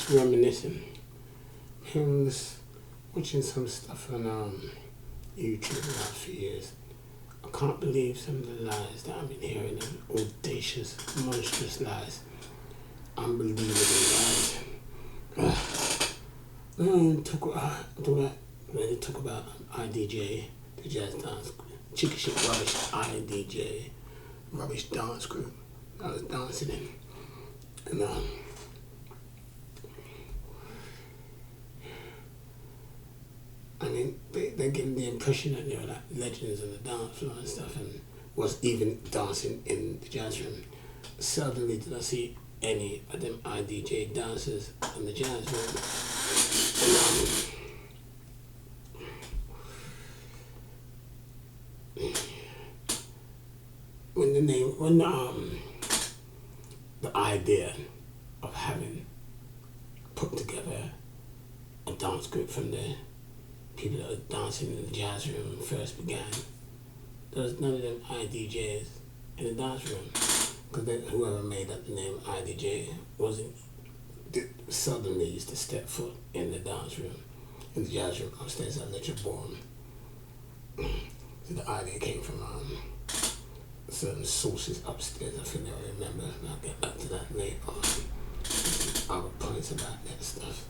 just reminiscing. I was watching some stuff on YouTube the last few years. I can't believe some of the lies that I've been hearing, audacious, monstrous lies, unbelievable lies. When they talk about IDJ, the jazz dance, chicken shit rubbish IDJ, rubbish dance group I was dancing in, and I mean, they give the impression that they were like legends of the dance floor and stuff, and was even dancing in the jazz room. Suddenly did I see any of them IDJ dancers in the jazz room. And, the idea of having put together a dance group from the people that were dancing in the jazz room first began, there was none of them IDJs in the dance room, because whoever made up the name IDJ suddenly used to step foot in the dance room, in the jazz room upstairs at Lecture Ballroom. So the idea came from certain sources upstairs. I think I remember, and I'll get back to that later on. Other points about that stuff.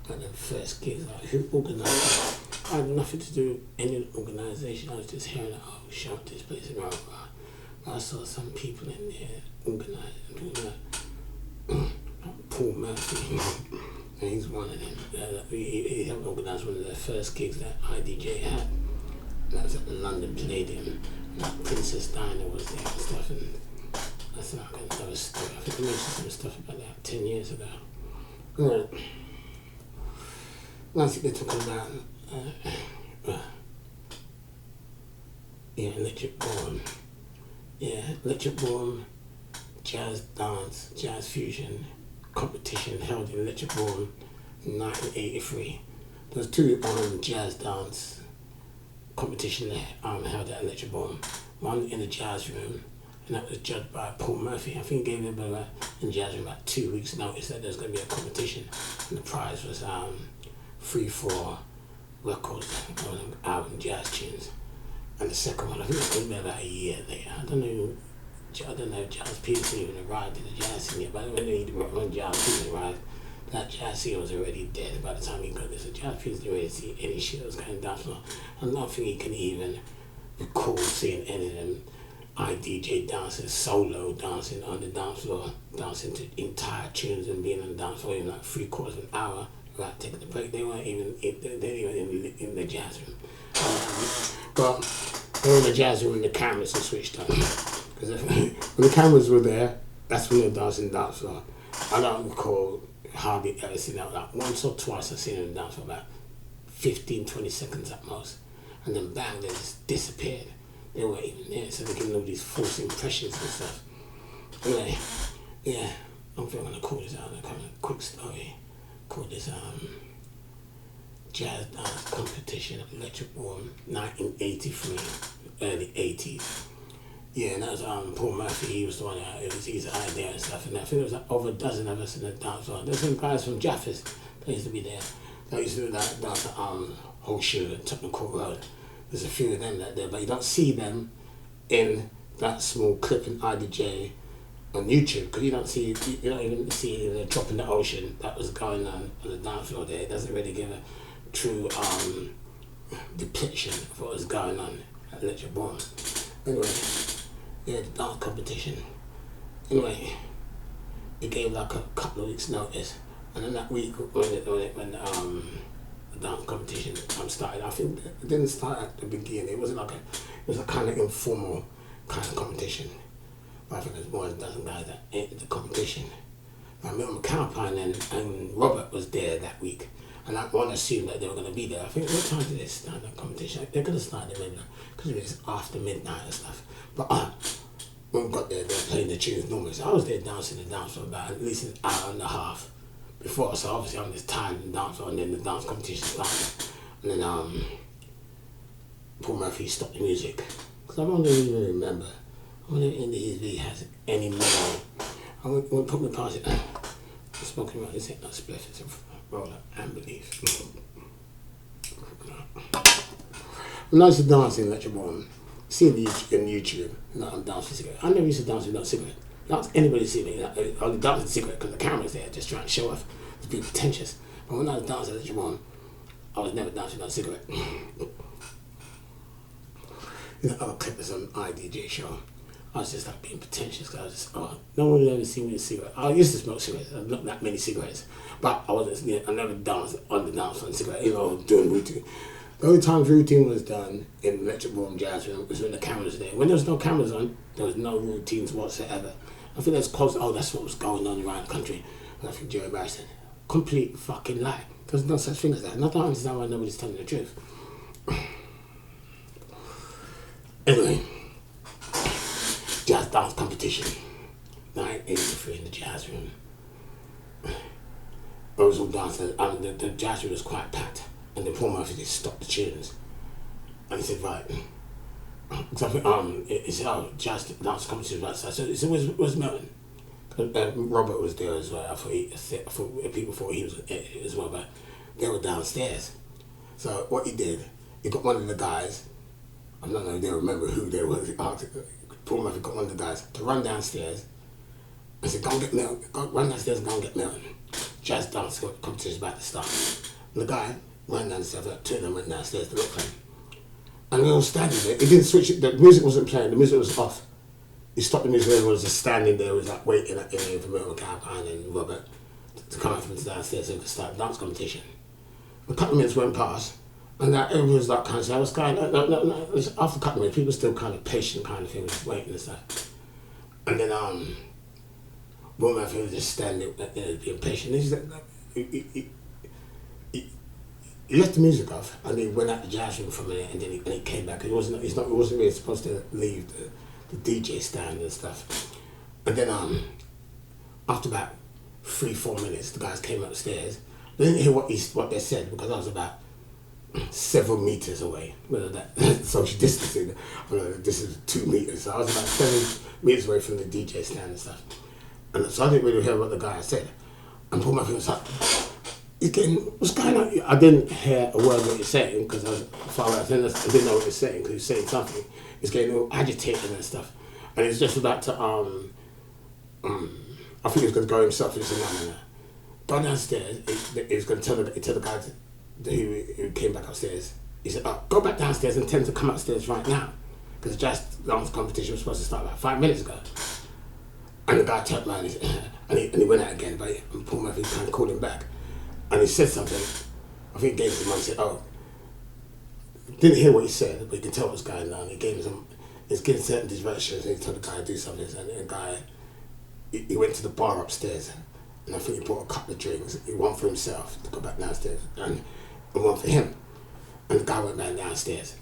Like the first gigs, like who organised it? I had nothing to do with any organisation. I was just hearing that, oh, shout this place and I saw some people in there organising, doing that. Paul Murphy, and he's one of them. He helped organise one of the first gigs that IDJ had. That was at the London Palladium. Like Princess Diana was there and stuff, and that's like another story. I think I mentioned some stuff about that 10 years ago. Right. Last week they're talking about Electric Ballroom. Yeah, Electric Ballroom, jazz dance, jazz fusion competition held in Electric Ballroom in 1983. There was two jazz dance competition held at Electric Ballroom. One in the jazz room, and that was judged by Paul Murphy. I think he gave them in the jazz room about 2 weeks' notice that there was going to be a competition, and the prize was 3-4 records, album jazz tunes. And the second one, I think it was going to be about a year later. I don't know if Jazz Peterson even arrived in the jazz scene yet, but when Jazz Peterson arrived, that jazz scene was already dead by the time he got there. So Jazz Peterson didn't really see any shit that was going down floor. I don't think he can even recall seeing any of them IDJ dancers solo dancing on the dance floor, dancing to entire tunes and being on the dance floor in like 3/4 of an hour without taking a break. They weren't even in the jazz room. But they were in the jazz room and the cameras were switched on. Because when the cameras were there, that's when they were dancing the dance floor. I don't recall hardly ever seen that. Like once or twice I've seen them dance for about 15-20 seconds at most. And then bang, they just disappeared. They weren't even there, so they can know these false impressions and stuff. Anyway, yeah, I don't think I'm gonna call this out, a kind of quick story. Call this jazz dance competition at Electric Ballroom, 1983, early 80s. Yeah, and that was Paul Murphy. He was the one it was his idea and stuff. And I think there was like over a dozen of us in the dance floor. There's some guys from JAZZFUSION that used to be there. They used to do that dance at Horseshoe and Tottenham Court Road. There's a few of them that there, but you don't see them in that small clip in IDJ on YouTube, because you don't even see the drop in the ocean that was going on the dance floor there. It doesn't really give a true depiction of what was going on at Electric Ballroom. Anyway, yeah, the dance competition. Anyway, it gave like a couple of weeks notice, and then that week when the dance competition started, I think it didn't start at the beginning. It was a kind of informal kind of competition. But I think there's more than a dozen guys that entered the competition. I remember Calpine and Robert was there that week, and I want to assume that they were going to be there. I think what time did they start the competition? They could have started maybe because it was after midnight and stuff. But when we got there, they were playing the tunes normally. So I was there dancing the dance for about at least an hour and a half before. So obviously I'm just tired in the dance floor, and then the dance competition started. And then Paul Murphy stopped the music. Because I don't even remember. I wonder if NDSV has any memory. I went put me past it. Smoking right, this ain't no spliff, it's a roller and belief. When I used to dance in Lecture Room, see in YouTube, I'm dancing with cigarette. I never used to dance with no cigarette. Not anybody see me. I only dance with a cigarette because the camera's there, just trying to show off, to be pretentious. But when I was dancing at Lecture Room, I was never dancing with no cigarette. Other clip was on ICDJF show. I was just like being pretentious because I was just, no one would ever see me with a cigarette. I used to smoke cigarettes, not that many cigarettes, but I never danced on the dance on cigarette, doing routine. The only time routine was done in the Lecture Room, jazz room, was when the cameras were there. When there was no cameras on, there was no routines whatsoever. I think that's close, that's what was going on around the country. And I think Jerry Barry said, complete fucking lie. There's no such thing as that. Not understand why nobody's telling the truth. Anyway, jazz dance competition, 1983 in the jazz room. I was all dancing, the jazz room was quite packed, and then Paul Murphy just stopped the tunes. And he said, right, because I think, he said, jazz dance competition, right? So I said, where's Melton? Robert was there as well. I thought people thought he was as well, but they were downstairs. So what he did, he got one of the guys, I don't know if they remember who they were. Paul Murphy got one of the guys to run downstairs and said, go and get Melton. Run downstairs and go and get Melton. Jazz dance competition is about to start. And the guy ran downstairs, two of them went downstairs to look for him. And they all standing there. He didn't switch it, the music wasn't playing, the music was off. He stopped the music, everyone was just standing there, was like waiting for Melton Cowpine and Robert to come out from downstairs so they could start the dance competition. A couple of minutes went past. And everyone was like kind of saying, I was kind of, no. It was after a couple of minutes, people were still kind of patient kind of thing, just waiting and stuff. And then, Paul Murphy was just standing there being patient. He left the music off and he went out the jazz room for a minute and then he came back. He wasn't really supposed to leave the DJ stand and stuff. And then, after about 3-4 minutes, the guys came upstairs. They didn't hear what they said because I was about several meters away, whether that social distancing, this is 2 meters, so I was about 7 meters away from the DJ stand and stuff. And so I didn't really hear what the guy said. And Paul Murphy was like, what's going on? I didn't hear a word of what he was saying because I was far away. I didn't know what he was saying because he was saying something. He was getting all agitated and stuff. And he was just about to, I think he was going to go himself. He said, no. Go downstairs. He was going to tell the guy who came back upstairs. He said, go back downstairs and tell him to come upstairs right now. Because the jazz dance competition was supposed to start about 5 minutes ago. And the guy turned around and he went out again, but Paul Murphy kind of called him back. And he said something, I think he gave him and said, didn't hear what he said, but you can tell what was going on. He gave him certain directions and he told the guy to do something. And the guy, he went to the bar upstairs and I think he bought a couple of drinks, one for himself to go back downstairs and one for him. And the guy went back downstairs.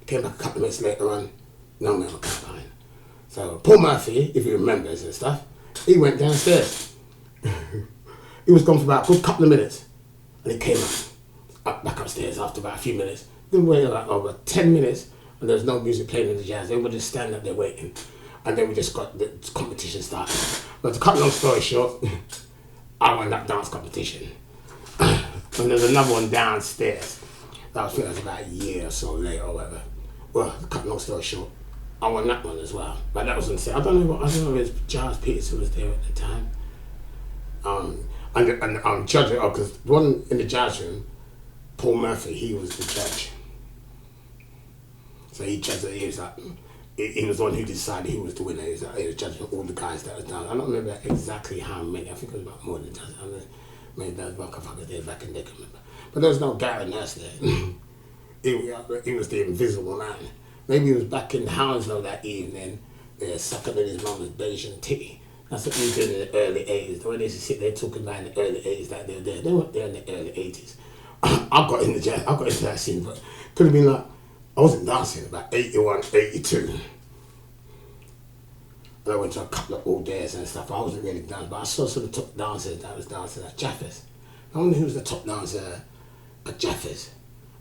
Came back a couple of minutes later on, no Melton Cowpine. So Paul Murphy, if he remembers and stuff, he went downstairs. He was gone for about a good couple of minutes and he came up back upstairs after about a few minutes. Then waited like over 10 minutes and there was no music playing in the jazz. They were just standing up there waiting. And then we just got the competition started. But to cut long story short, I won that dance competition. And there's another one downstairs. That was about a year or so later or whatever. Well, to cut long story short, I won that one as well. But that was insane. I don't know if it was Giles Peterson was there at the time. And judging, because the one in the jazz room, Paul Murphy, he was the judge. So he judged it. He was like, he was the one who decided who was the winner. He was judging all the guys that was down. I don't remember exactly how many. I think it was about more than that. I mean, maybe that was motherfuckers there back in the day. But there was no Gary Nurse there. He was the invisible man. Maybe he was back in Hounslow that evening, sucking in his mama's Bayesian titty. That's what he did in the early 80s. The way they used to sit there talking about in the early 80s that they were there. They weren't there in the early 80s. I got into that scene, but could have been like, I wasn't dancing about 81, 82. And I went to a couple of all days and stuff. I wasn't really dancing, but I saw some of the top dancers that was dancing at JAZZFUSION. I wonder who was the top dancer at JAZZFUSION.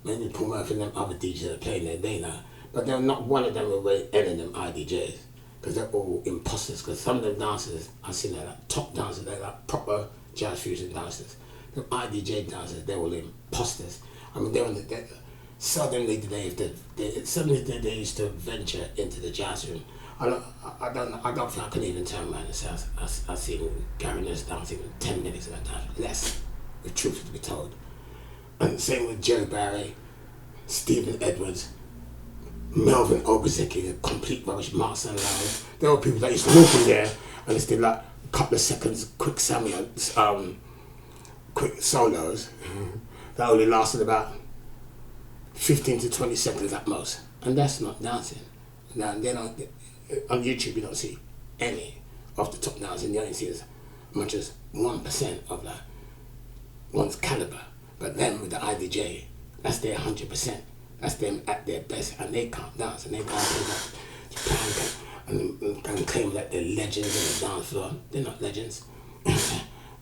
Maybe Paul Murphy and them other DJs that played there, they know. But not one of them were any of them IDJs. because they're all imposters. Because some of the dancers I've seen, they're like top dancers, they're like proper jazz fusion dancers. The IDJ dancers, they're all imposters. I mean, they're on the seldomly today, suddenly they used to venture into the jazz room. I don't think I can even turn around and say I've seen Gary Nurse dancing 10 minutes of that time, less, if truth is to be told. And the same with Jerry Barry, Stephen Edwards, Melvin Obazeki, the complete rubbish, Mark Sanlao. There were people that used to walk in there and just did like a couple of seconds, quick quick solos that only lasted about 15 to 20 seconds at most. And that's not dancing. Now, on YouTube, you don't see any of the top dancing. You only see as much as 1% of that one's caliber. But then with the IDJ, that's their 100%. That's them at their best, and they can't dance, and they can't play that Japan and claim that they're legends on the dance floor. They're not legends.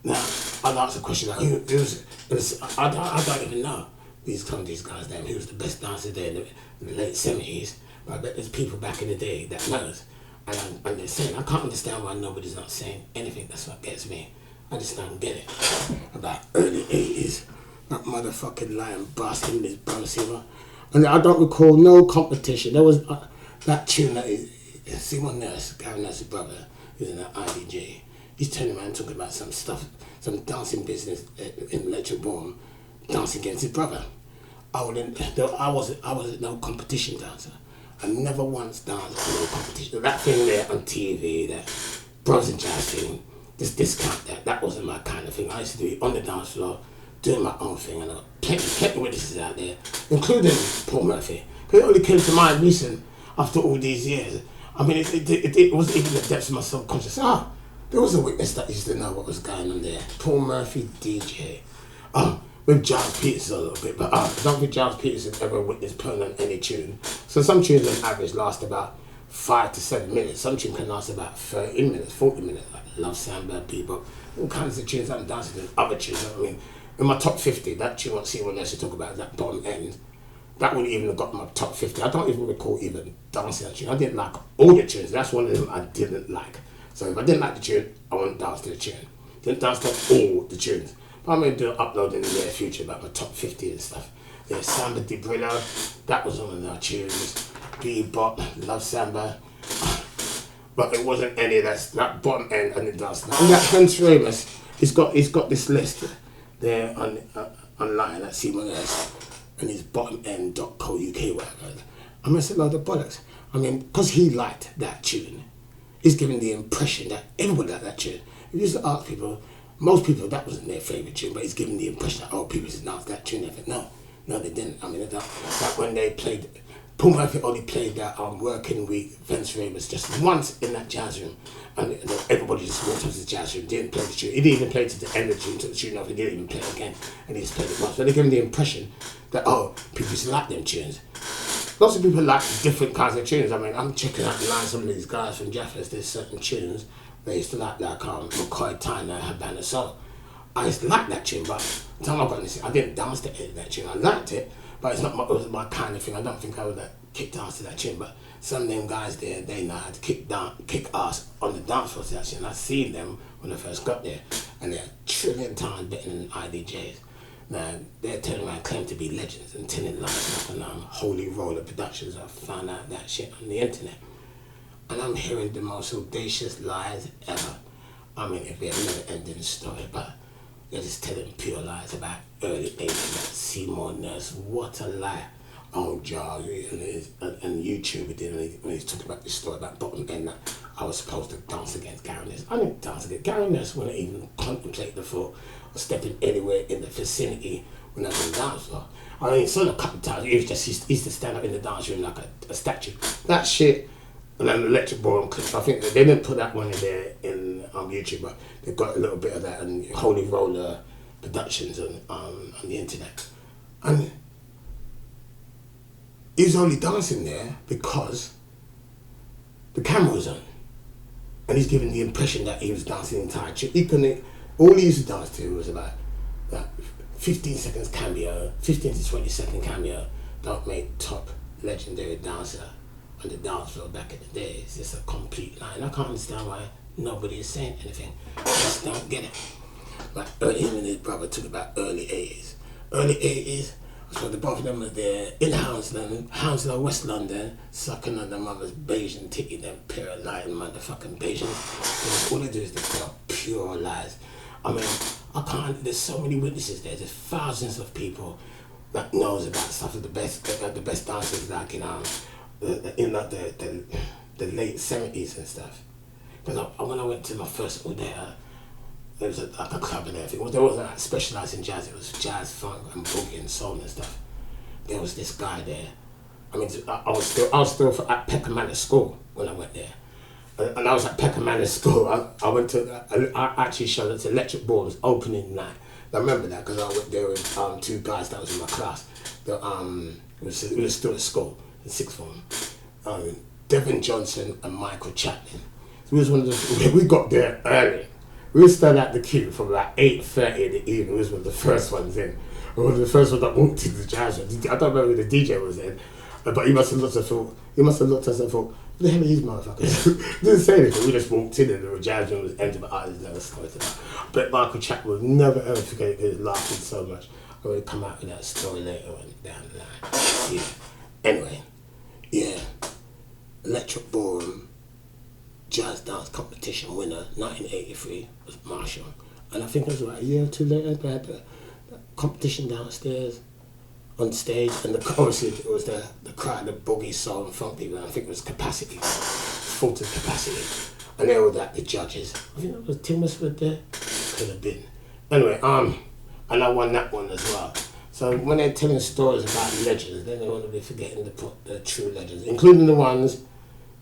Now, I'd ask a question like, I don't even know some of these guys' name. Who was the best dancer there in the late 70s? But I bet there's people back in the day that knows. And they're saying, I can't understand why nobody's not saying anything. That's what gets me. I just don't get it. About early 80s, that motherfucking lion bastard in his brother silver. And I don't recall no competition. There was that tune that Simon Nurse, Gary Nurse's brother, who's in that IDJ. He's turning around talking about some stuff, some dancing business in Lecture Bourne, dancing against his brother. I wasn't no competition dancer. I never once danced in no competition. That thing there on TV, that bros and jazz thing, just discount that. That wasn't my kind of thing. I used to do it on the dance floor, doing my own thing, and I got plenty of witnesses out there, including Paul Murphy. Because it only came to mind recent after all these years. I mean, it wasn't even the depths of my subconscious. There was a witness that used to know what was going on there. Paul Murphy, DJ. With Giles Peterson a little bit, but I don't think Giles Peterson ever witnessed playing on any tune. So some tunes on average last about 5 to 7 minutes. Some tunes can last about 30 minutes, 40 minutes, like Love Samba, Bebop, all kinds of tunes I'm dancing to, other tunes. I mean, in my top 50, that tune won't see when else to talk about that bottom end. That wouldn't even have got my top 50. I don't even recall even dancing that tune. I didn't like all the tunes. That's one of them I didn't like. So if I didn't like the tune, I wouldn't dance to the tune. Didn't dance to all the tunes. I'm going to do an upload in the near future about my top 50 and stuff. There's Samba Di Brillo, that was one of our tunes. Bebop, Love Samba. But it wasn't any of that bottom end and it does. And that Hans Ramus, he's got this list there online at Simon S. and his bottomend.co.uk, whatever. I mean, it's a load of bollocks. I mean, because he liked that tune, he's giving the impression that everybody liked that tune. If you used to ask people, most people, that wasn't their favourite tune, but he's giving the impression that, people just announced that tune. No, they didn't. I mean, like when they played, Paul Murphy only played that Working Week, Vince Ramus, just once in that jazz room. And everybody just walked up to the jazz room, didn't play the tune. He didn't even play to the end of the tune, took the tune off, he didn't even play it again. And he just played it once. But they gave him the impression that, people used to like them tunes. Lots of people like different kinds of tunes. I mean, I'm checking out the line, some of these guys from JAZZFUSION, there's certain tunes they used to like McCoy Tyner, Havana Soul. I used to like that tune, but the time I got this, I didn't dance to any of that tune. I liked it, but it wasn't my kind of thing. I don't think I would kick dance to that tune, but some of them guys there, they know how to kick ass on the dance floor to that tune. I seen them when I first got there, and they're a trillion times better than IDJs. Now, they're turning around claim to be legends and telling lies like on Holy Roller Productions. I found out that shit on the internet. And I'm hearing the most audacious lies ever. I mean, if they're never ending story, but they're just telling pure lies about early 80s, about Seymour Nurse. What a lie. Oh, Jarvis and YouTube did when he's talking about this story about bottom end that I was supposed to dance against Gary Nurse. I didn't dance against Gary Nurse when I even contemplate the thought of stepping anywhere in the vicinity when I was in the dance floor. I mean, saw a couple of times, he used to stand up in the dance room like a statue. That shit. And then the Electric Ballroom clips, I think they didn't put that one in there in YouTube, but they got a little bit of that and Holy Roller Productions on the internet. And he was only dancing there because the camera was on. And he's giving the impression that he was dancing the entire tune. All he used to dance to was about 15 seconds cameo, 15 to 20 second cameo, don't make top legendary dancer on the dance floor back in the day. It's just a complete lie. And I can't understand why nobody is saying anything. I just don't get it. Like him and his brother talk about early 80s. Early 80s, so the both of them were there in Hounslow, West London, sucking on their mother's Bayesian titty, them pair of lying motherfucking Bayesians. All they do is they tell pure lies. I mean, I can't, there's so many witnesses there, there's thousands of people that knows about stuff of the best dancers like in like the late 70s and stuff. Because when I went to my first all day, there was like a club and everything. There wasn't like specialised in jazz, it was jazz, funk and boogie and soul and stuff. There was this guy there. I mean, I was still at Peckham Manor School when I went there. And I was at Peckham Manor School. I actually showed up to Electric Ballroom's opening night. I remember that because I went there with two guys that was in my class. We were still at school, in sixth form. Devin Johnson and Michael Chaplin. So we got there early. We stood at the queue from like 8:30 in the evening. We was one of the first ones in. We were the first ones that walked into the jazz room. I don't remember who the DJ was in, but he must have looked at us and thought, what the hell are these motherfuckers? Didn't say anything. We just walked in and the jazz room was empty, but I was never started out. But Michael Chaplin will never ever forget it because he was laughing so much. I'm going to come out with that story later on down the line. Yeah. Anyway, yeah. Electric Ballroom Jazz Dance Competition winner, 1983, was Marshall. And I think it was like a year or two later, they had the competition downstairs on stage, and obviously it was the crowd, the boogie, soul and funk people, and I think it was capacity, full to capacity. And they were like the judges. I think that was Tim Westwood there, could have been. Anyway, and I won that one as well. So when they're telling stories about legends, then they want to be forgetting to put the true legends, including the ones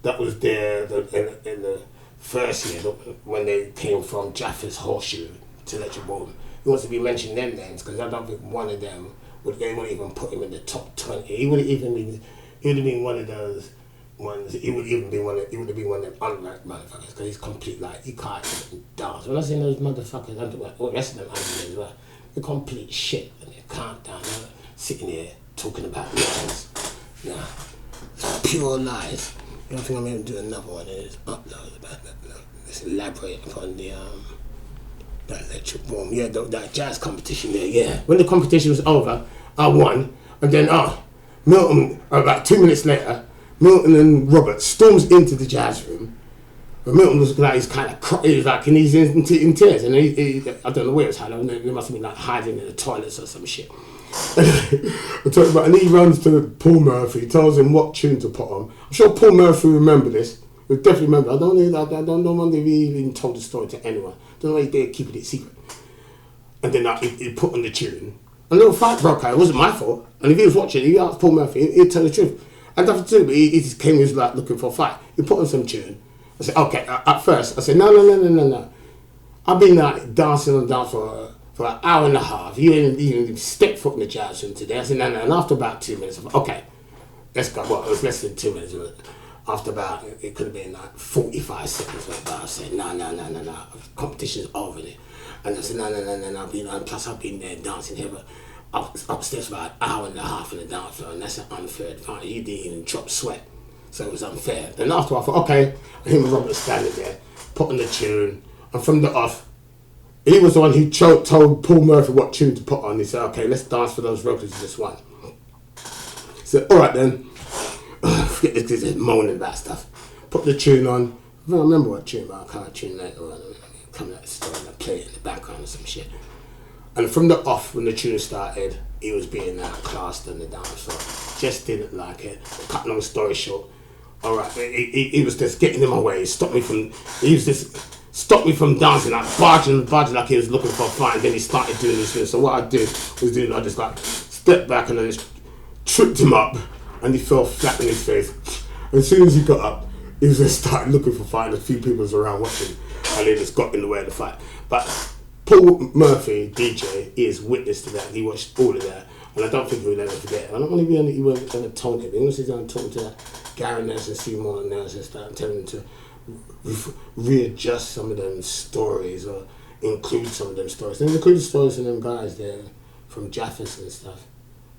that was there in the first year when they came from Jaffa's Horseshoe to Electric Ballroom. He wants to be mentioning them names because I don't think one of them they wouldn't even put him in the top 20. He would have been one of those ones. He would have been one of them unranked motherfuckers because he's complete like he can't even dance. When I say those motherfuckers, I'm talking about all the rest of them as well. They're complete shit and they can't dance. They're sitting here talking about legends. Nah, it's pure lies. I think I'm going to do another one and it's upload about that. Let's elaborate upon the that Electric Ballroom. Yeah, that jazz competition there, yeah. When the competition was over, I won. And then Milton, about 2 minutes later, Milton and Robert storms into the jazz room. But Milton was like, he's kind of, he was like, and he's in tears. And he I don't know where it's hiding. They must have been like hiding in the toilets or some shit. And he runs to Paul Murphy, tells him what tune to put on. I'm sure Paul Murphy remember this. He definitely remember. I don't know if he even told the story to anyone. I don't know why he did keep it secret. And then he put on the tune. A little fight broke out. It wasn't my fault. And if he was watching, he asked Paul Murphy, he'd tell the truth. I had nothing to do, but he just came, he was like looking for a fight. He put on some tune. I said, okay, at first, I said, no. I've been like dancing on the dance for an hour and a half. You didn't even step foot in the jazz room today. I said, no. And after about 2 minutes, I thought, okay, let's go. Well, it was less than 2 minutes. After about, it could have been like 45 seconds went by. I said, no. Competition's over there. And I said, no. Plus, I've been there dancing here, but upstairs for about an hour and a half in the dance floor, and that's an unfair advantage. You didn't even drop sweat, so it was unfair. Then after I thought, okay, him and Robert standing there, put on the tune, and from the off, he was the one who told Paul Murphy what tune to put on. He said, okay, let's dance for those records, just one. He said, all right then. Forget this because he's moaning about stuff. Put the tune on. I don't remember what tune, but I can't tune later on. Come out the store and I play it in the background or some shit. And from the off, when the tune started, he was being outclassed on the dance floor. Just didn't like it. Cut long story short. All right, he was just getting in my way. He stopped me from dancing, like barging like he was looking for a fight. And then he started doing this thing. So what I did was I just like stepped back and I just tripped him up, and he fell flat on his face. And as soon as he got up, he just started looking for a fight. And a few people was around watching, and they just got in the way of the fight. But Paul Murphy, DJ, is witness to that. He watched all of that, and I don't think he will ever forget. I don't want to be he wasn't going to tone it. He was going to talk to Gary Nurse and Seymour Nurse and start telling them to readjust some of them stories or include some of them stories. And include stories from them guys there from Jaffa's and stuff.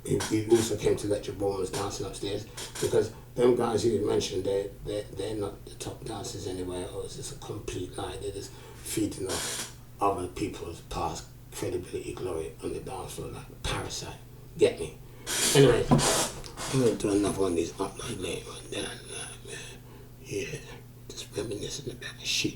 He also came to Electric Ballroom and was dancing upstairs because them guys you mentioned, they're not the top dancers anywhere, or it's just a complete lie. They're just feeding off other people's past credibility, glory on the dance floor, like a parasite. Get me? Anyway, I'm gonna do another one of these up my later on down, man. Yeah, just reminiscing about the shit.